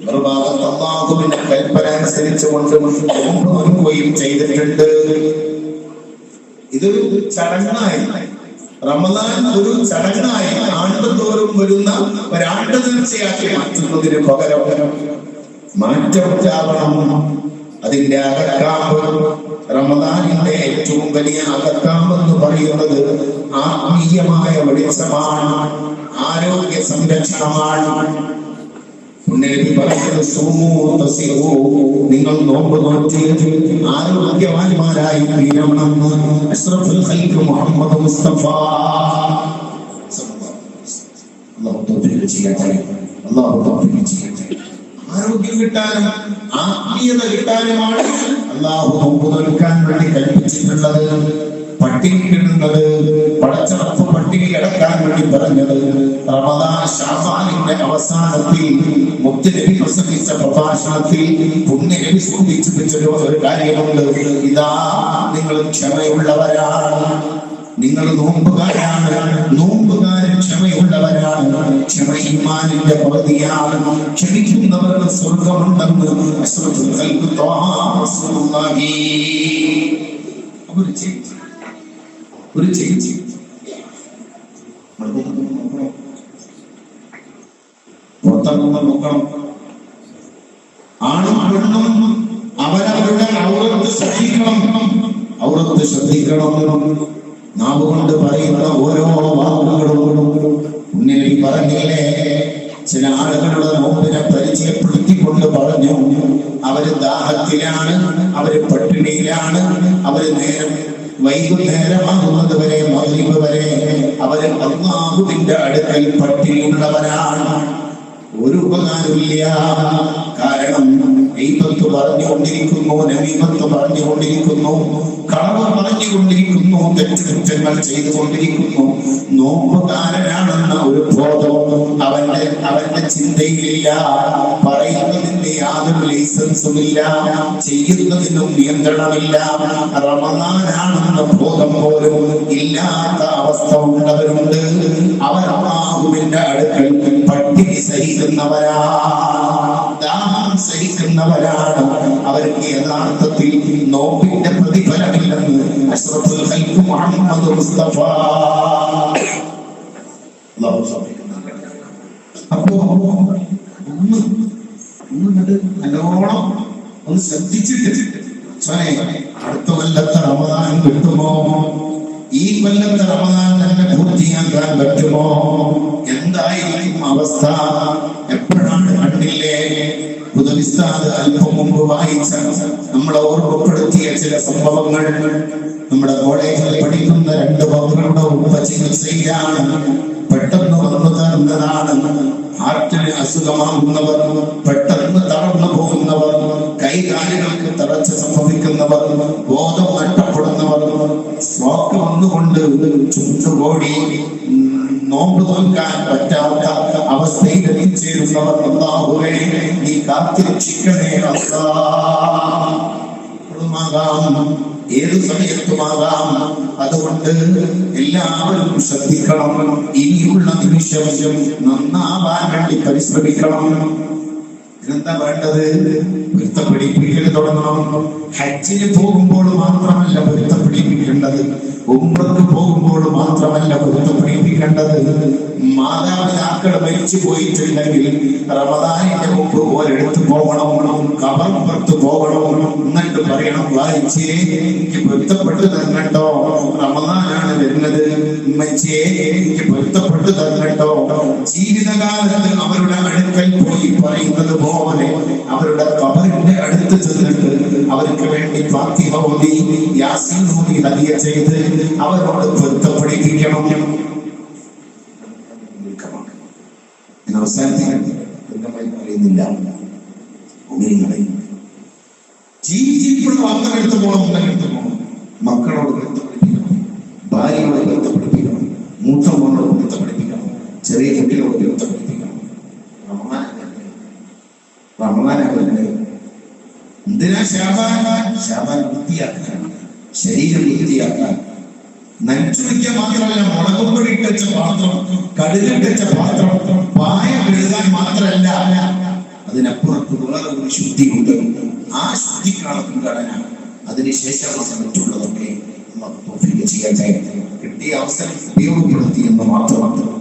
മറുഭാഗത്ത് അല്ലാഹുവിന്റെ കൽപ്പന അനുസരിച്ചുകൊണ്ട് നോമ്പ് നോക്കുകയും ചെയ്തിട്ടുണ്ട്. ഇതൊരു ചടങ്ങായി, റമദാൻ ഒരു ചടങ്ങായി ആണ്ടുതോറും വരുന്ന ഒരാണ്ട് നേർച്ചയാക്കി മാറ്റുന്നതിന് പകരം മാറ്റമുണ്ടാവണം. അതിന്റെ അകക്കാമ്പ്, റമദാനിന്റെ ഏറ്റവും വലിയ അകക്കാമ്പെന്ന് പറയുന്നത് ആത്മീയമായ വെളിച്ചമാണ്, ആരോഗ്യ സംരക്ഷണമാണ്. നബി പറയുന്നത് സൂമൂ തസിഹൂ, നിങ്ങൾ നോമ്പ് നോറ്റ് ആരോഗ്യവാന്മാരായി തീരണമെന്ന് അഷ്റഫുൽ ഖൽഖ് മുഹമ്മദ് മുസ്തഫ അല്ലാഹു തൗഫീഖ് ചെയ്യട്ടെ. അല്ലാഹു തൗഫീഖ് ചെയ്യട്ടെ. ആരോഗ്യം കിട്ടാനും ആത്മീയത കിട്ടാനുമാണ് അല്ലാഹു നോമ്പ് നോൽക്കാൻ വേണ്ടി കൽപ്പിച്ചിട്ടുള്ളത്. പട്ടിണി കിട്ടുന്നത്, പടച്ചറപ്പ് പട്ടിണി കിടക്കാൻ വേണ്ടി പറഞ്ഞത് റമദാൻ ശഅബാനിന്റെ അവസാനത്തിൽ മുത്തുനബി പ്രസംഗിച്ച പ്രഭാഷണത്തിൽ പുണ്യനബി സൂചിപ്പിച്ച ഒരു കാര്യമുണ്ട്. ഇതാ നിങ്ങൾ ക്ഷമയുള്ളവരാണ്, നിങ്ങൾ നോമ്പുകാരാണ്, നോമ്പുകാരൻ ക്ഷമയുള്ളവരാണ്, ക്ഷമ ഈമാനിന്റെ പകുതിയാണ്, ക്ഷമിക്കുന്നവർക്ക് സ്വർഗമുണ്ടെന്ന് അഷ്റഫുൽ ഖൽഖ് ത്വാഹാ റസൂലുള്ളാഹി. ഒരു ചേച്ചി പുറത്തിറങ്ങുമ്പോൾ നോക്കണം. ആണും പെണ്ണും അവരവരുടെ ഔറത്ത് ശ്രദ്ധിക്കണം. നാവ് കൊണ്ട് പറയുന്ന ഓരോ വാക്കുകളും ഉണ്ണിൽ പറഞ്ഞില്ലേ. ചില ആളുകളുടെ നോമ്പിനെ പരിചയപ്പെടുത്തിക്കൊണ്ട് പറഞ്ഞു, അവര് ദാഹത്തിലാണ്, അവര് പട്ടിണിയിലാണ്, അവര് വൈകുന്നേരമാകുന്നത് വരെ, മഗ്രിബ് വരെ അവര് അല്ലാഹുവിന്റെ അടുക്കൽ പട്ടിണിയുള്ളവരാണ്. ഒരു ഉപകാരമില്ല. കാരണം ഗീബത്ത് പറഞ്ഞുകൊണ്ടിരിക്കുന്നു, നമീമത്ത് പറഞ്ഞുകൊണ്ടിരിക്കുന്നു, കളവ് പറഞ്ഞുകൊണ്ടിരിക്കുന്നു, തെറ്റുകുറ്റങ്ങൾ ചെയ്തുകൊണ്ടിരിക്കുന്നു. നോമ്പുകാരനാണെന്ന ഒരു ബോധം അവന്റെ ചിന്തയിലില്ല. പറയുന്നതിന്റെ യാതൊരു ലൈസൻസുമില്ല, ചെയ്യുന്നതിനും നിയന്ത്രണമില്ല. റമദാനാണെന്ന ബോധം പോലും ഇല്ലാത്ത അവസ്ഥ ഉള്ളവരുണ്ട്. അവർ അല്ലാഹുവിന്റെ അടുക്കൽ പട്ടിണി സഹിക്കുന്നവരാണ്, ദാഹം സഹിക്കുന്നവരാണ്. അവർക്ക് യഥാർത്ഥത്തിൽ നോമ്പിന്റെ പ്രതിഫലമില്ലെന്ന് അഷ്റഫുൽ ഖൽഖ് മുഹമ്മദ് മുസ്തഫ. അപ്പോ നല്ലോണം ഒന്ന് ശ്രദ്ധിച്ചിട്ട് അടുത്ത കൊല്ലത്തെ റമദാൻ കിട്ടുമോ, ഈ കൊല്ലത്തെ റമദാൻ തന്നെ പൂർത്തിയാക്കാൻ പറ്റുമോ, എന്തായിരിക്കും അവസ്ഥ? എപ്പോഴാണ് കണ്ടില്ലേ ഉദവിസ്താദ് അല്പം മുമ്പ് വായിച്ച, നമ്മളെ ഓർമ്മപ്പെടുത്തിയ ചില സംഭവങ്ങൾ. നമ്മുടെ കോളേജിൽ പഠിക്കുന്ന 2 മക്കളുടെ ഉപ്പ ചികിത്സയിലാണ്. പെട്ടെന്ന് വന്നു തീർന്നതാണ്. ഹാർട്ടിന് അസുഖമാകുന്നവർ, പെട്ടെന്ന് തളർന്നു പോകുന്നവർ, കൈകാലുകൾക്ക് തളർച്ച സംഭവിക്കുന്നവർ, ബോധം നഷ്ടപ്പെടുന്നവർ, സ്ട്രോക്ക് വന്നുകൊണ്ട് ചുറ്റുകോടി നോമ്പ് നോക്കാൻ പറ്റാത്ത അവസ്ഥയിൽ എത്തിച്ചേരുന്നവർ അല്ലാഹുവേ നീ കാത്തിരക്ഷിക്കണേ. അല്ലാഹുമാകാം, ഏത് സമയത്തുമാകാം. അതുകൊണ്ട് എല്ലാവരും ശ്രദ്ധിക്കണം. ഇനിയുള്ള നിമിഷം നന്നാവാൻ വേണ്ടി പരിശ്രമിക്കണം. എന്താ വേണ്ടത്? പൊരുത്തപ്പെടിപ്പിക്കൽ തുടങ്ങണം. ഹജ്ജിന് പോകുമ്പോൾ മാത്രമല്ല പൊരുത്തപ്പെടിപ്പിക്കേണ്ടത്, ഉംറക്ക് പോകുമ്പോൾ മാത്രമല്ല പൊരുത്തപ്പെടിപ്പിക്കേണ്ടത്. മാതാപിതാക്കൾ മരിച്ചു പോയിട്ടുണ്ടെങ്കിൽ റമദാനിന്റെ മുമ്പ് ഒരിടത്ത് പോകണം, കബർപുറത്ത് പോകണം. എന്നിട്ട് പറയണം, വായിച്ചേ എനിക്ക് പൊരുത്തപ്പെട്ട് തരണട്ടോ, റമദാനാണ് വരുന്നത്, ഉമ്മച്ചേ എനിക്ക് പൊരുത്തപ്പെട്ട് തരണട്ടോ. ജീവിതകാലത്ത് അവരുടെ അടുക്കൽ പോയി പറയുന്നത് പോലെ അവരുടെ കബറിന്റെ അടുത്ത് ചെന്നിട്ട് അവർക്ക് വേണ്ടി ഫാത്തിഹ ഓതി, യാസീൻ ഓതി, ഹദിയ ചെയ്ത് അവരോട് പൊരുത്തപ്പെടിപ്പിക്കണം. പറയുന്നില്ല, ജീവിച്ചിപ്പോഴും അന്നെടുത്ത് പോകണം, ഒന്നെടുത്ത് പോകണം. മക്കളോട് പൊരുത്തപ്പെടിപ്പിക്കണം, ഭാര്യയോട് പൊരുത്തപ്പെടിപ്പിക്കണം, മൂത്ത മോനോട് പൊരുത്തപ്പെടിപ്പിക്കണം, ചെറിയ കുട്ടികളോട് പൊരുത്തപ്പെടിപ്പിക്കണം. റമദാനല്ലേ എന്തിനാ ശാബാൻ വൃത്തിയാക്കാൻ, ശരീരം വൃത്തിയാക്കാൻ. നനച്ചുവയ്ക്കാൻ മാത്രമല്ല, മുളകും പൊടി ഇട്ടച്ച പാത്രം, കടുകിട്ടച്ച പാത്രം, പായ കഴുകാൻ മാത്രമല്ല, അത് അതിനപ്പുറത്ത് വേറെ ഒരു ശുദ്ധിയുണ്ട്. ആ ശുദ്ധിക്കാണ് മുൻഗണന. അതിനുശേഷമാണ് മറ്റുള്ളതൊക്കെ. തൗഫീഖ് ചെയ്യട്ടെ. കിട്ടിയ അവസരം ഉപയോഗപ്പെടുത്തി എന്ന് മാത്രമാണ്.